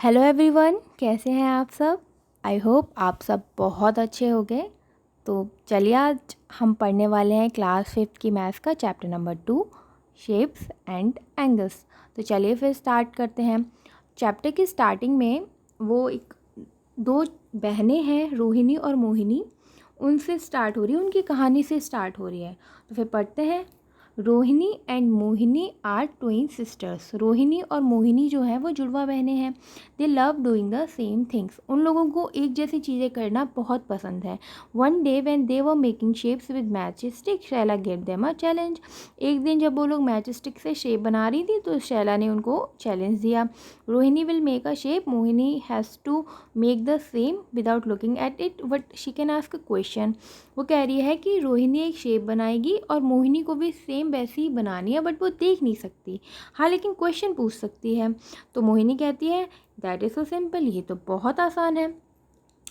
Hello everyone, कैसे हैं आप सब। आई होप आप सब बहुत अच्छे हो गए। तो चलिए आज हम पढ़ने वाले हैं क्लास 5th की मैथ्स का chapter number 2, shapes and angles. तो चलिए फिर स्टार्ट करते हैं। चैप्टर की स्टार्टिंग में वो एक दो बहनें हैं, रोहिणी और मोहिनी, उनसे स्टार्ट हो रही है, उनकी कहानी से स्टार्ट हो रही है। तो फिर पढ़ते हैं। Rohini and Mohini are twin sisters. Rohini और मोहिनी जो है वो जुड़वा बहनें हैं। They love doing the same things. उन लोगों को एक जैसी चीज़ें करना बहुत पसंद है। One day when they were making shapes with match stick, Shaila give them a challenge. एक दिन जब वो लोग मैच स्टिक से शेप बना रही थी तो शैला ने उनको चैलेंज दिया। Rohini will make a shape, Mohini has to make the same without looking at it but she can ask a question. वो कह रही है कि रोहिणी एक शेप बनाएगी और मोहिनी को भी सेम वैसी ही बनानी है, बट वो देख नहीं सकती। हाँ, लेकिन क्वेश्चन पूछ सकती है। तो मोहिनी कहती है दैट इज़ सो सिंपल, ये तो बहुत आसान है।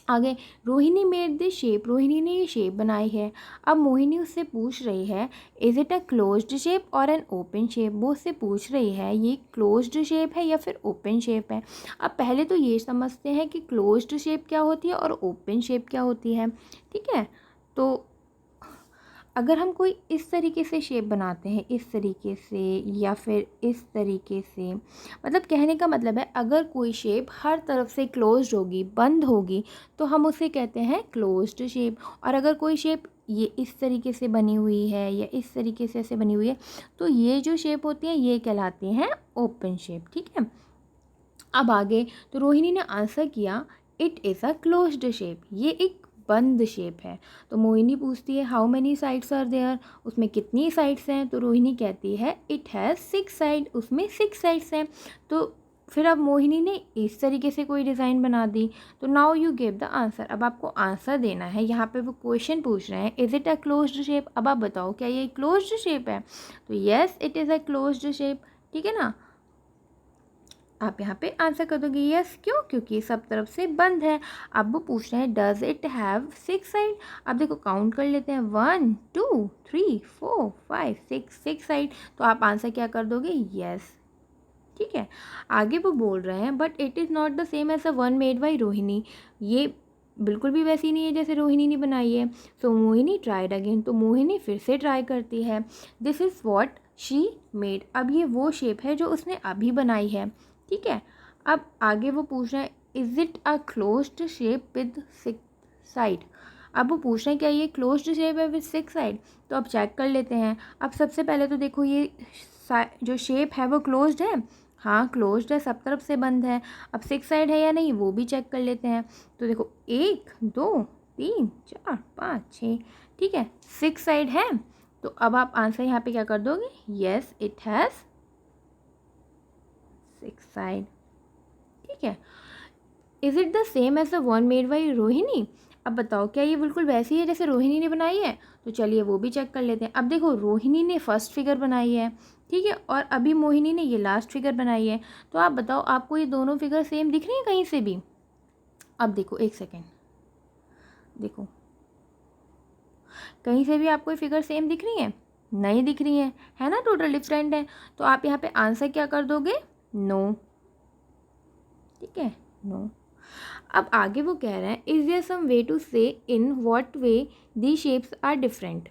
आगे, Rohini made this shape. Rohini ने ये शेप बनाई है। अब मोहिनी उससे पूछ रही है is it a closed shape और एन ओपन शेप। वो उससे पूछ रही है ये क्लोज्ड शेप है या फिर ओपन शेप है। अब पहले तो ये समझते हैं कि क्लोज्ड शेप क्या होती है और ओपन शेप क्या होती है। ठीक है, तो अगर हम कोई इस तरीके से शेप बनाते हैं, इस तरीके से या फिर इस तरीके से, मतलब कहने का मतलब है अगर कोई शेप हर तरफ से क्लोज्ड होगी, बंद होगी, तो हम उसे कहते हैं क्लोज्ड शेप। और अगर कोई शेप ये इस तरीके से बनी हुई है या इस तरीके से ऐसे बनी हुई है, तो ये जो शेप होती है ये कहलाती हैं ओपन शेप। ठीक है, अब आगे, तो रोहिणी ने आंसर किया it is a closed shape, ये एक बंद शेप है। तो मोहिनी पूछती है how many sides are there, उसमें कितनी साइड्स हैं। तो रोहिणी कहती है इट हैज़ 6 साइड, उसमें 6 साइड्स हैं। तो फिर अब मोहिनी ने इस तरीके से कोई डिज़ाइन बना दी। तो now you give the answer, अब आपको आंसर देना है। यहाँ पे वो क्वेश्चन पूछ रहे हैं is it a closed shape. अब आप बताओ क्या ये क्लोज्ड शेप है। तो yes it is a closed shape. ठीक है ना, आप यहाँ पे आंसर कर दोगे यस। क्यों? क्योंकि सब तरफ से बंद है। अब वो पूछ रहे हैं डज इट हैव 6 साइड। अब देखो काउंट कर लेते हैं 1 2 3 4 5 6 साइड। तो आप आंसर क्या कर दोगे यस। ठीक है, आगे वो बोल रहे हैं but it is not the same as a one made by Rohini. ये बिल्कुल भी वैसी नहीं है जैसे रोहिणी ने बनाई है। सो मोहिनी ट्राइड अगेन, तो मोहिनी फिर से ट्राई करती है। This is what she made. अब ये वो शेप है जो उसने अभी बनाई है। ठीक है, अब आगे वो पूछ रहे हैं is it a closed shape with 6 side. अब वो पूछ रहे हैं क्या ये क्लोज्ड शेप है विद 6 साइड। तो अब चेक कर लेते हैं। अब सबसे पहले तो देखो ये जो शेप है वो क्लोज्ड है। हाँ क्लोज्ड है, सब तरफ से बंद है। अब 6 साइड है या नहीं वो भी चेक कर लेते हैं। तो देखो 1 2 3 4 5 6, ठीक है 6 साइड है। तो अब आप आंसर यहाँ पे क्या कर दोगे येस इट हैज़ 6 साइड। ठीक है, is it the same as the one made by Rohini. अब बताओ क्या ये बिल्कुल वैसी है जैसे रोहिणी ने बनाई है। तो चलिए वो भी चेक कर लेते हैं। अब देखो रोहिणी ने फर्स्ट फिगर बनाई है, ठीक है, और अभी मोहिनी ने ये लास्ट फिगर बनाई है। तो आप बताओ आपको ये दोनों फिगर सेम दिख रही हैं कहीं से भी। अब देखो एक सेकेंड, देखो कहीं से भी आपको ये फिगर सेम दिख रही है नहीं दिख रही है ना, टोटल डिफरेंट है। तो आप यहाँ पे आंसर क्या कर दोगे नो। ठीक है, नो। अब आगे वो कह रहे हैं is there some way to say in what way the shapes are different.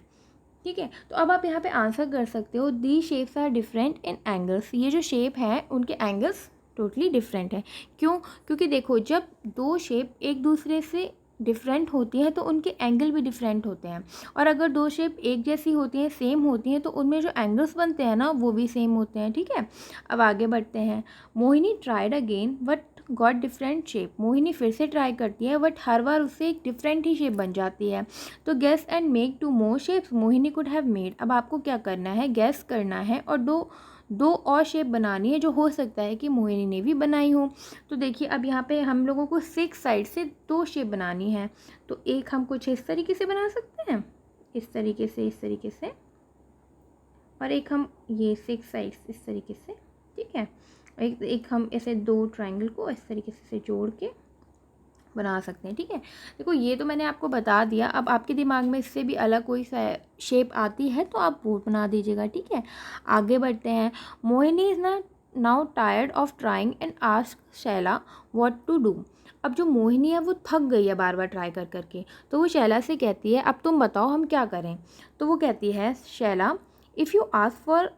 ठीक है, तो अब आप यहाँ पे आंसर कर सकते हो the shapes are different in angles. ये जो शेप है उनके एंगल्स टोटली डिफरेंट है। क्यों? क्योंकि देखो जब दो शेप एक दूसरे से डिफरेंट होती हैं तो उनके एंगल भी डिफरेंट होते हैं। और अगर दो शेप एक जैसी होती हैं, सेम होती हैं, तो उनमें जो एंगल्स बनते हैं ना वो भी सेम होते हैं। ठीक है, अब आगे बढ़ते हैं। Mohini tried again but got different shape. Mohini फिर से ट्राई करती है बट हर बार उससे एक डिफरेंट ही शेप बन जाती है। तो gas and make 2 more shapes Mohini could have made. अब आपको क्या करना है, गैस करना है और दो और शेप बनानी है जो हो सकता है कि मोहिनी ने भी बनाई हो। तो देखिए अब यहाँ पे हम लोगों को 6 साइड से 2 शेप बनानी है। तो एक हम कुछ इस तरीके से बना सकते हैं, इस तरीके से, इस तरीके से, और एक हम ये 6 साइड्स इस तरीके से। ठीक है, एक हम ऐसे 2 ट्रायंगल को इस तरीके से जोड़ के बना सकते हैं। ठीक है, देखो ये तो मैंने आपको बता दिया। अब आपके दिमाग में इससे भी अलग कोई शेप आती है तो आप वो बना दीजिएगा। ठीक है, आगे बढ़ते हैं। Mohini is not now tired of trying and ask Shaila what to do. अब जो मोहिनी है वो थक गई है बार बार ट्राई कर करके, तो वो शैला से कहती है अब तुम बताओ हम क्या करें। तो वो कहती है Shaila, if you ask for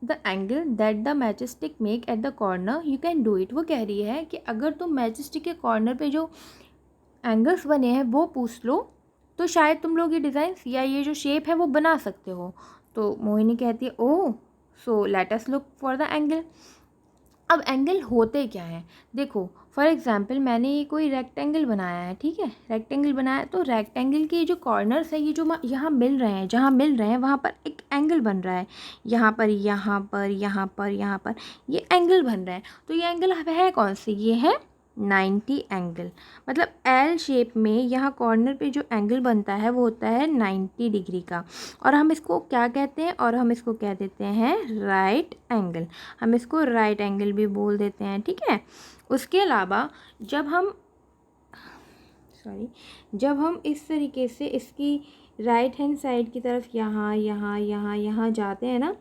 the angle that the match stick make at the corner you can do it. वो कह रही है कि अगर तुम मैच स्टिक के कॉर्नर पे जो एंगल्स बने हैं वो पूछ लो तो शायद तुम लोग ये डिज़ाइंस या ये जो शेप है वो बना सकते हो। तो मोहिनी कहती है oh, so let us look for the angle. अब एंगल होते क्या हैं, देखो फॉर एग्जांपल मैंने ये कोई रेक्टेंगल बनाया है, ठीक है, रेक्टेंगल बनाया तो रेक्टेंगल के जो कॉर्नर्स है ये जो यहाँ मिल रहे हैं, जहाँ मिल रहे हैं वहाँ पर एक एंगल बन रहा है, यहाँ पर यहाँ पर यहाँ पर यहाँ पर ये एंगल बन रहा है। तो ये एंगल है कौन से, ये है 90 एंगल। मतलब एल शेप में यहाँ कॉर्नर पे जो एंगल बनता है वो होता है 90 डिग्री का, और हम इसको क्या कहते हैं, और हम इसको कह देते हैं राइट एंगल। हम इसको राइट एंगल भी बोल देते हैं, ठीक है। उसके अलावा जब हम इस तरीके से इसकी राइट हैंड साइड की तरफ यहाँ यहाँ यहाँ यहाँ जाते हैं ना,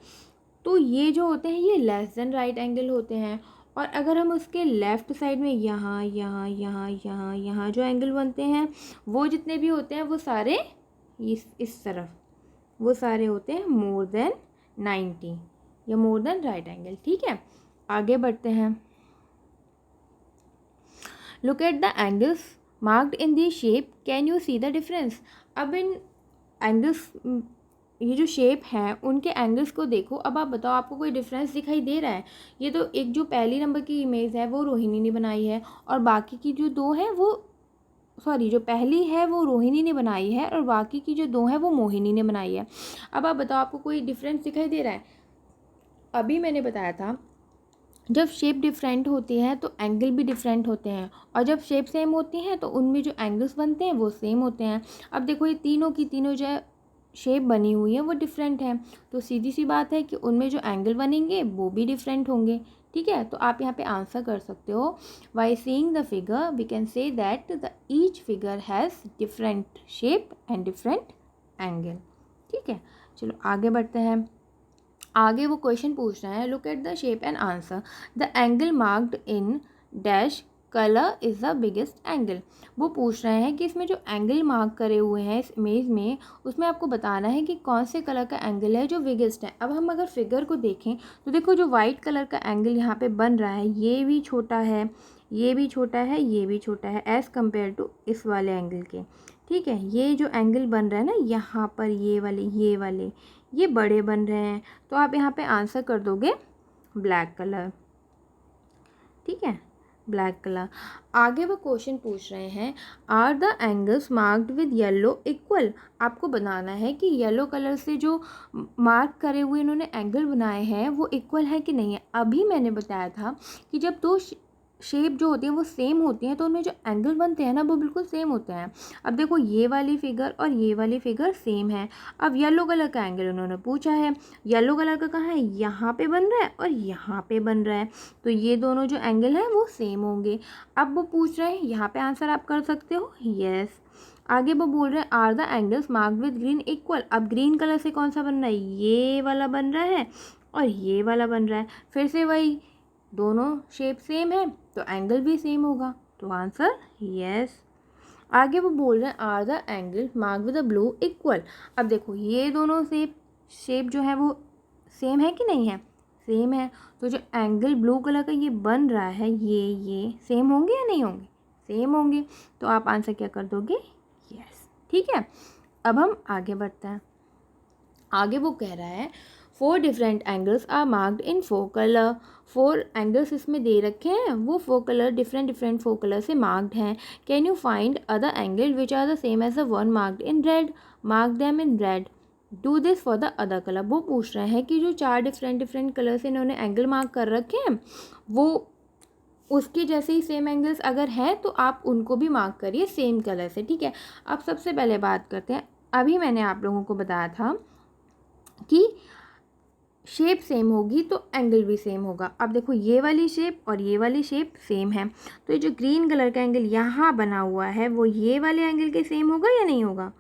तो ये जो होते हैं ये लेस देन राइट एंगल होते हैं। और अगर हम उसके लेफ़्ट साइड में यहाँ यहाँ यहाँ यहाँ यहाँ जो एंगल बनते हैं वो जितने भी होते हैं वो सारे इस तरफ वो सारे होते हैं मोर देन 90 या मोर देन राइट एंगल, ठीक है। आगे बढ़ते हैं। Look at the angles marked in the shape, can you see the difference. अब इन एंगल्स, ये जो शेप है उनके एंगल्स को देखो। अब आप बताओ आपको कोई डिफरेंस दिखाई दे रहा है। ये तो एक जो पहली नंबर की इमेज है वो रोहिणी ने बनाई है, और बाकी की जो दो हैं वो जो पहली है वो रोहिणी ने बनाई है, और बाकी की जो दो हैं वो मोहिनी ने बनाई है। अब आप बताओ आपको कोई डिफरेंस दिखाई दे रहा है। अभी मैंने बताया था जब शेप डिफरेंट होती है तो एंगल भी डिफरेंट होते हैं, और जब शेप सेम होती हैं तो उनमें जो एंगल्स बनते हैं वो सेम होते हैं। अब देखो ये तीनों की तीनों जो शेप बनी हुई है वो डिफरेंट है, तो सीधी सी बात है कि उनमें जो एंगल बनेंगे वो भी डिफरेंट होंगे, ठीक है। तो आप यहाँ पे आंसर कर सकते हो, by seeing the figure we can say that the each figure has different shape and different angle, ठीक है। चलो आगे बढ़ते हैं। आगे वो क्वेश्चन पूछ रहे हैं, look at the shape and answer the angle marked in dash colour is the biggest angle. वो पूछ रहे हैं कि इसमें जो एंगल मार्क करे हुए हैं इस इमेज में उसमें आपको बताना है कि कौन से कलर का एंगल है जो बिगेस्ट है। अब हम अगर फिगर को देखें तो देखो जो वाइट कलर का एंगल यहाँ पे बन रहा है ये भी छोटा है, ये भी छोटा है, ये भी छोटा है एज़ कम्पेयर टू इस वाले एंगल के, ठीक है। ये जो एंगल बन रहा है ना यहाँ पर ये वाले ये बड़े बन रहे हैं, तो आप यहाँ पे आंसर कर दोगे ब्लैक कलर, ठीक है, ब्लैक कलर। आगे वो क्वेश्चन पूछ रहे हैं, are the angles marked with yellow equal. आपको बनाना है कि येलो कलर से जो मार्क करे हुए इन्होंने एंगल बनाए हैं वो इक्वल है कि नहीं है। अभी मैंने बताया था कि जब दो शेप जो होती है वो सेम होती हैं तो उनमें जो एंगल बनते हैं ना वो बिल्कुल सेम होते हैं। अब देखो ये वाली फिगर और ये वाली फिगर सेम है। अब येलो कलर का एंगल उन्होंने पूछा है, येलो कलर का कहाँ है, यहाँ पे बन रहा है और यहाँ पे बन रहा है, तो ये दोनों जो एंगल हैं वो सेम होंगे। अब वो पूछ रहे हैं, यहाँ पे आंसर आप कर सकते हो यस। आगे वो बोल रहे हैं, are the angles marked with green equal. अब ग्रीन कलर से कौन सा बन रहा है, ये वाला बन रहा है और ये वाला बन रहा है। फिर से वही, दोनों शेप सेम है तो एंगल भी सेम होगा, तो आंसर यस। आगे वो बोल रहे हैं, are the angle mark with the blue equal. अब देखो ये दोनों शेप जो है वो सेम है कि नहीं है, सेम है, तो जो एंगल ब्लू कलर का ये बन रहा है ये सेम होंगे या नहीं होंगे, सेम होंगे, तो आप आंसर क्या कर दोगे यस, ठीक है। अब हम आगे बढ़ते हैं। आगे वो कह रहा है, 4 different angles are marked in 4 colour. 4 angles इसमें दे रखे हैं, वो 4 कलर डिफरेंट 4 कलर से मार्क्ड हैं। Can you find other angle which are the same as the one marked in red, mark them in red, do this for the other colour. वो पूछ रहे हैं कि जो 4 डिफरेंट कलर से इन्होंने एंगल मार्क कर रखे हैं वो उसके जैसे ही सेम एंगल्स अगर हैं तो आप उनको भी मार्क करिए सेम कलर से, ठीक है। अब सबसे पहले बात करते हैं, अभी मैंने आप लोगों को बताया था कि शेप सेम होगी तो एंगल भी सेम होगा। अब देखो ये वाली शेप और ये वाली शेप सेम है, तो ये जो ग्रीन कलर का एंगल यहाँ बना हुआ है वो ये वाले एंगल के सेम होगा या नहीं होगा,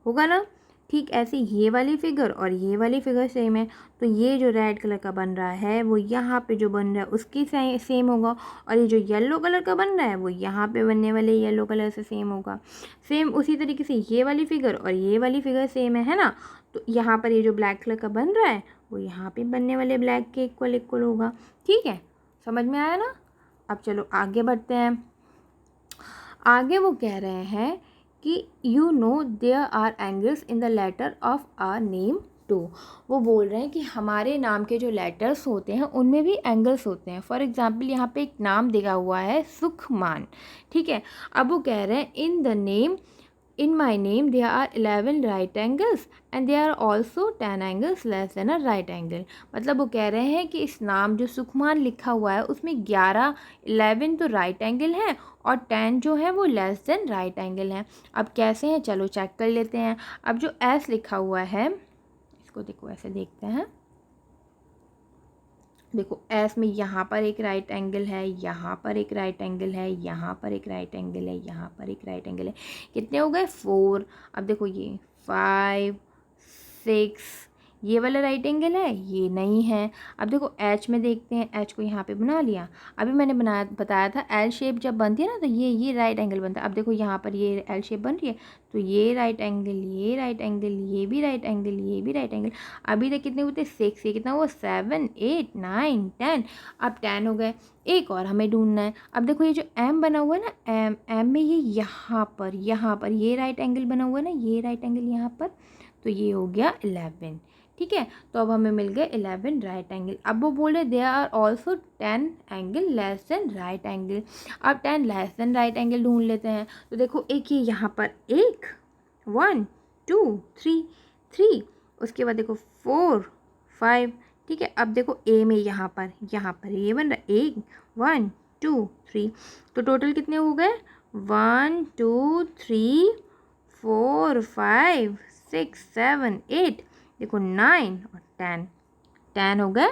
होगा ना, ठीक ऐसे ये वाली फिगर और ये वाली फिगर सेम है, तो ये जो रेड कलर का बन रहा है वो यहाँ पे जो बन रहा है उसकी सेम होगा, और ये जो येलो कलर का बन रहा है वो यहाँ पे बनने वाले येलो कलर से सेम होगा। सेम उसी तरीके से ये वाली फिगर और ये वाली फिगर सेम है ना, तो यहाँ पर ये जो ब्लैक कलर का बन रहा है वो यहाँ पे बनने वाले ब्लैक के इक्वल इक्वल होगा। ठीक है, समझ में आया ना। अब चलो आगे बढ़ते हैं। आगे वो कह रहे हैं कि you know there are angles in the letter of our name too. वो बोल रहे हैं कि हमारे नाम के जो लेटर्स होते हैं उनमें भी एंगल्स होते हैं। फॉर एग्जांपल यहाँ पे एक नाम दिया हुआ है सुखमान, ठीक है। अब वो कह रहे हैं in my name there are 11 right angles and there are also 10 angles less than a right angle। मतलब वो कह रहे हैं कि इस नाम जो सुखमान लिखा हुआ है उसमें 11 तो राइट एंगल है और 10 जो है वो लेस देन राइट एंगल है। अब कैसे हैं चलो चेक कर लेते हैं। अब जो एस लिखा हुआ है इसको देखो ऐसे देखते हैं, देखो एस में यहाँ पर एक राइट एंगल है, यहाँ पर एक राइट एंगल है, यहाँ पर एक राइट एंगल है, यहाँ पर एक राइट एंगल है। कितने हो गए 4। अब देखो ये 5 6, ये वाला राइट एंगल है, ये नहीं है। अब देखो एच में देखते हैं, एच को यहाँ पे बना लिया। अभी मैंने बताया था एल शेप जब बनती है ना तो ये राइट एंगल बनता है। अब देखो यहाँ पर ये एल शेप बन रही है तो ये राइट एंगल, ये राइट एंगल, ये भी राइट एंगल, ये भी राइट एंगल। अभी तक कितने होते 6, ये कितना हुआ 7 8 9 10। अब 10 हो गए। एक और हमें ढूंढना है। अब देखो ये जो एम बना हुआ है ना, एम में ये यहाँ पर ये राइट एंगल बना हुआ है ना, ये राइट एंगल यहाँ पर, तो ये हो गया 11। ठीक है, तो अब हमें मिल गए 11 राइट एंगल। अब वो बोल रहे there are also 10 angle less than right angle. अब 10 लेस देन राइट एंगल ढूंढ लेते हैं। तो देखो एक ये यहाँ पर 1 2 3, उसके बाद देखो 4 5। ठीक है, अब देखो ए में यहाँ पर ये बन रहा है 1 2 3, तो टोटल कितने हो गए 1 2 3 4 5 6 7 8, देखो 9 और 10 हो गए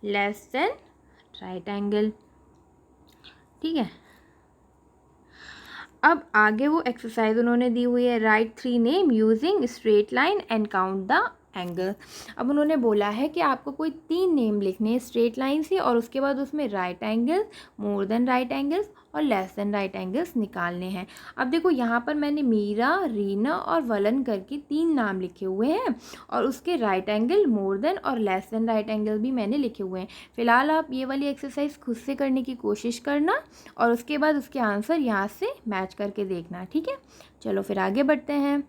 लेस देन राइट एंगल। ठीक है, अब आगे वो एक्सरसाइज उन्होंने दी हुई है, right 3 name using straight line and count the angle. अब उन्होंने बोला है कि आपको कोई 3 नेम लिखने हैं स्ट्रेट लाइन से और उसके बाद उसमें right angle, more than right angles और लेस देन राइट एंगल्स निकालने हैं। अब देखो यहाँ पर मैंने मीरा, रीना और वलन करके 3 नाम लिखे हुए हैं और उसके राइट एंगल, मोर देन और लेस देन राइट एंगल भी मैंने लिखे हुए हैं। फिलहाल आप ये वाली एक्सरसाइज खुद से करने की कोशिश करना और उसके बाद उसके आंसर यहाँ से मैच करके देखना। ठीक है, चलो फिर आगे बढ़ते हैं।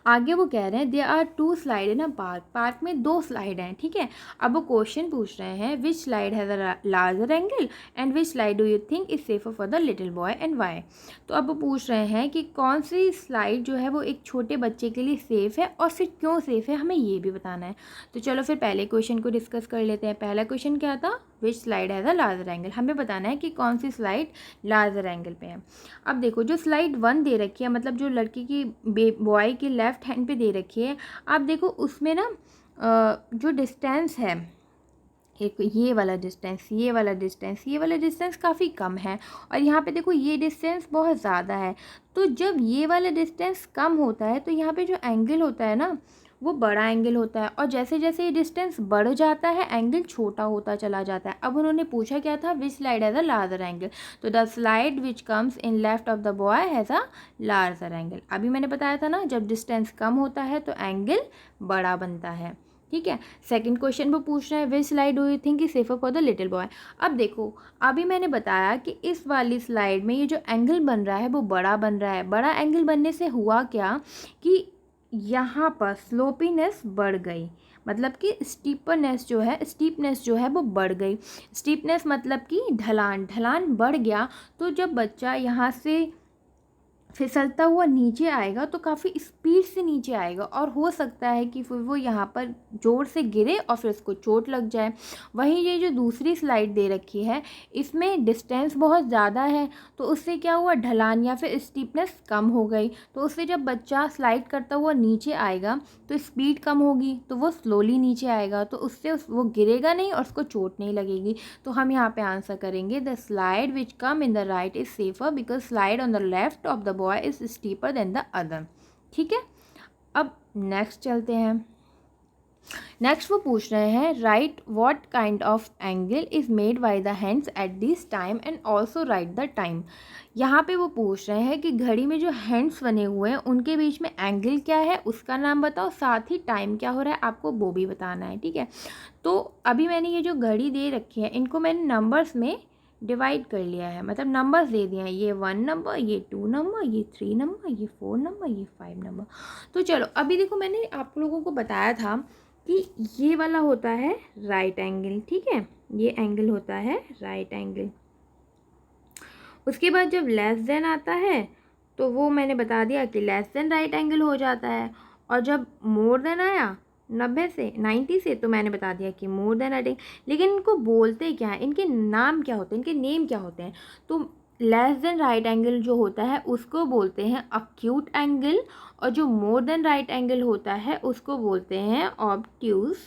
आगे वो कह रहे हैं there are 2 slide in a park में 2 स्लाइड हैं। ठीक है, अब वो क्वेश्चन पूछ रहे हैं which slide has a larger angle and which slide do you think is safer for the little boy and why. तो अब वो पूछ रहे हैं कि कौन सी स्लाइड जो है वो एक छोटे बच्चे के लिए सेफ़ है और फिर क्यों सेफ़ है, हमें ये भी बताना है। तो चलो फिर पहले क्वेश्चन को डिस्कस कर लेते हैं। पहला क्वेश्चन क्या था, which slide has a larger angle. हमें बताना है कि कौन सी स्लाइड लार्जर एंगल पे है। अब देखो जो स्लाइड 1 दे रखी है, मतलब जो लड़की की बॉय की लेफ्ट हैंड पे दे रखी है, आप देखो उसमें ना जो डिस्टेंस है, एक ये वाला डिस्टेंस काफ़ी कम है और यहाँ पे देखो ये डिस्टेंस बहुत ज़्यादा है। तो जब ये वाला डिस्टेंस कम होता है तो यहाँ पे जो एंगल होता है ना वो बड़ा एंगल होता है और जैसे जैसे ये डिस्टेंस बढ़ जाता है एंगल छोटा होता चला जाता है। अब उन्होंने पूछा क्या था, which slide has a larger angle. तो the slide which comes in left of the boy has a larger angle. अभी मैंने बताया था ना जब डिस्टेंस कम होता है तो एंगल बड़ा बनता है। ठीक है, सेकंड क्वेश्चन वो पूछ रहे हैं which slide do you think is safer for the little boy. अब देखो अभी मैंने बताया कि इस वाली स्लाइड में ये जो एंगल बन रहा है वो बड़ा बन रहा है। बड़ा एंगल बनने से हुआ क्या कि यहाँ पर स्लोपीनेस बढ़ गई, मतलब कि स्टीपनेस जो है वो बढ़ गई। स्टीपनेस मतलब कि ढलान बढ़ गया। तो जब बच्चा यहाँ से फिसलता हुआ नीचे आएगा तो काफ़ी स्पीड से नीचे आएगा और हो सकता है कि फिर वो यहाँ पर ज़ोर से गिरे और फिर उसको चोट लग जाए। वहीं ये जो दूसरी स्लाइड दे रखी है इसमें डिस्टेंस बहुत ज़्यादा है तो उससे क्या हुआ, ढलान या फिर स्टीपनेस कम हो गई। तो उससे जब बच्चा स्लाइड करता हुआ नीचे आएगा तो स्पीड कम होगी तो वो स्लोली नीचे आएगा, तो उससे वो गिरेगा नहीं और उसको चोट नहीं लगेगी। तो हम यहाँ पे आंसर करेंगे the slide which come in the right is safer because slide on the left of the boy is steeper than the other. ठीक है, अब नेक्स्ट चलते हैं। नेक्स्ट वो पूछ रहे हैं right what kind of angle is made by the hands at this time and also right the time. यहाँ पे वो पूछ रहे हैं कि घड़ी में जो हैंड्स बने हुए हैं उनके बीच में एंगल क्या है उसका नाम बताओ, साथ ही टाइम क्या हो रहा है आपको वो भी बताना है, ठीक है। तो अभी मैंने ये जो घड़ी दे रखी है इनको मैंने नंबर्स में डिवाइड कर लिया है, मतलब नंबर्स दे दिए हैं, ये 1 नंबर, ये 2 नंबर, ये 3 नंबर, ये 4 नंबर, ये 5 नंबर। तो चलो अभी देखो मैंने आप लोगों को बताया था कि ये वाला होता है राइट एंगल, ठीक है, ये एंगल होता है राइट एंगल। उसके बाद जब लेस देन आता है तो वो मैंने बता दिया कि लेस देन राइट एंगल हो जाता है, और जब मोर देन आया 90 से तो मैंने बता दिया कि मोर देन राइट एंगल। लेकिन इनको बोलते क्या है, इनके नाम क्या होते हैं, इनके नेम क्या होते हैं। तो लेस देन राइट एंगल जो होता है उसको बोलते हैं अक्यूट एंगल, और जो मोर देन राइट एंगल होता है उसको बोलते हैं ऑब्ट्यूज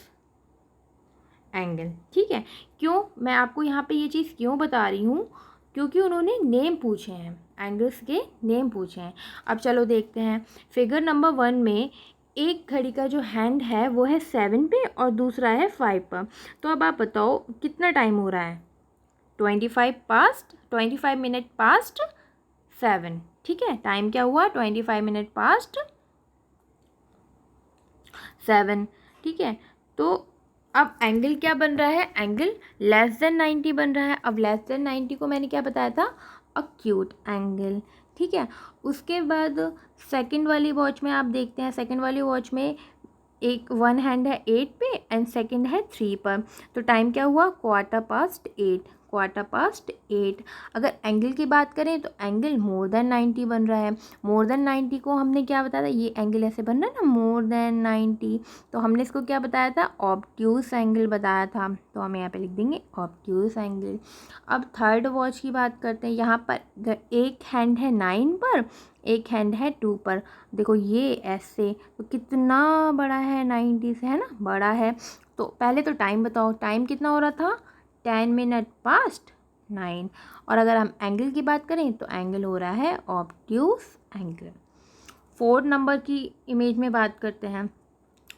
एंगल, ठीक है। क्यों मैं आपको यहाँ पे ये चीज़ क्यों बता रही हूँ, क्योंकि उन्होंने नेम पूछे हैं, एंगल्स के नेम पूछे हैं। अब चलो देखते हैं फिगर नंबर 1 में एक घड़ी का जो हैंड है वो है 7 पे और दूसरा है 5 पर। तो अब आप बताओ कितना टाइम हो रहा है, 25 मिनट पास्ट 7, ठीक है। टाइम क्या हुआ 25 मिनट पास्ट 7, ठीक है। तो अब एंगल क्या बन रहा है, एंगल लेस देन 90 बन रहा है। अब लेस देन 90 को मैंने क्या बताया था, अक्यूट एंगल, ठीक है। उसके बाद सेकंड वाली वॉच में आप देखते हैं, सेकंड वाली वॉच में एक 1 हैंड है 8 पे एंड सेकंड है 3 पर। तो टाइम क्या हुआ क्वार्टर पास्ट 8। अगर एंगल की बात करें तो एंगल मोर देन 90 बन रहा है। मोर देन 90 को हमने क्या बताया था, ये एंगल ऐसे बन रहा है ना मोर देन 90, तो हमने इसको क्या बताया था, ऑब्ट्यूज एंगल बताया था। तो हम यहाँ पे लिख देंगे ऑब्ट्यूज एंगल। अब थर्ड वॉच की बात करते हैं। यहाँ पर एक हैंड है 9 पर, एक हैंड है 2 पर। देखो ये ऐसे, तो कितना बड़ा है 90 से, है ना, बड़ा है। तो पहले तो टाइम बताओ, टाइम कितना हो रहा था 10 मिनट पास्ट 9। और अगर हम एंगल की बात करें तो एंगल हो रहा है ऑब्ट्यूज एंगल। 4 नंबर की इमेज में बात करते हैं,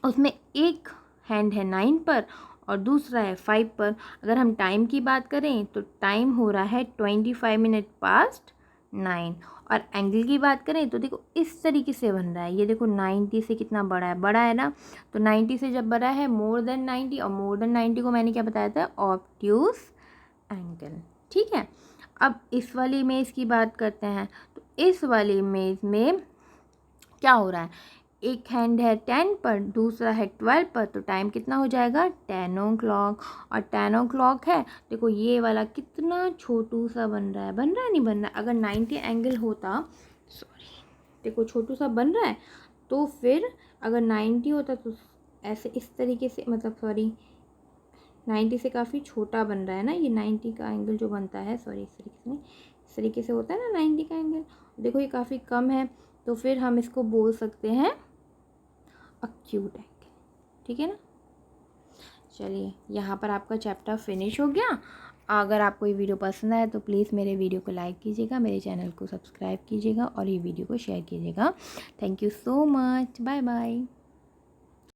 उसमें एक हैंड है 9 पर और दूसरा है 5 पर। अगर हम टाइम की बात करें तो टाइम हो रहा है 25 मिनट पास्ट 9। और एंगल की बात करें तो देखो इस तरीके से बन रहा है, ये देखो 90 से कितना बड़ा है ना। तो 90 से जब बड़ा है मोर देन 90, और मोर देन 90 को मैंने क्या बताया था, ऑब्ट्यूज एंगल, ठीक है। अब इस वाली इमेज की बात करते हैं। तो इस वाली इमेज में क्या हो रहा है, एक हैंड है 10 पर, दूसरा है 12 पर। तो टाइम कितना हो जाएगा 10 ओ क्लॉक, और 10 ओ क्लॉक है। देखो ये वाला कितना छोटू सा बन रहा है, नहीं बन रहा है। अगर 90 एंगल होता, सॉरी, देखो छोटू सा बन रहा है, तो फिर अगर 90 होता तो ऐसे इस तरीके से, मतलब सॉरी 90 से काफ़ी छोटा बन रहा है ना ये 90 का एंगल जो बनता है, सॉरी इस तरीके से नहीं, इस तरीके से होता है ना 90 का एंगल। देखो ये काफ़ी कम है, तो फिर हम इसको बोल सकते हैं अक्यूट एंगल, ठीक है ना। चलिए यहाँ पर आपका चैप्टर फिनिश हो गया। अगर आपको ये वीडियो पसंद आए तो प्लीज़ मेरे वीडियो को लाइक कीजिएगा, मेरे चैनल को सब्सक्राइब कीजिएगा और ये वीडियो को शेयर कीजिएगा। Thank you so much, bye bye.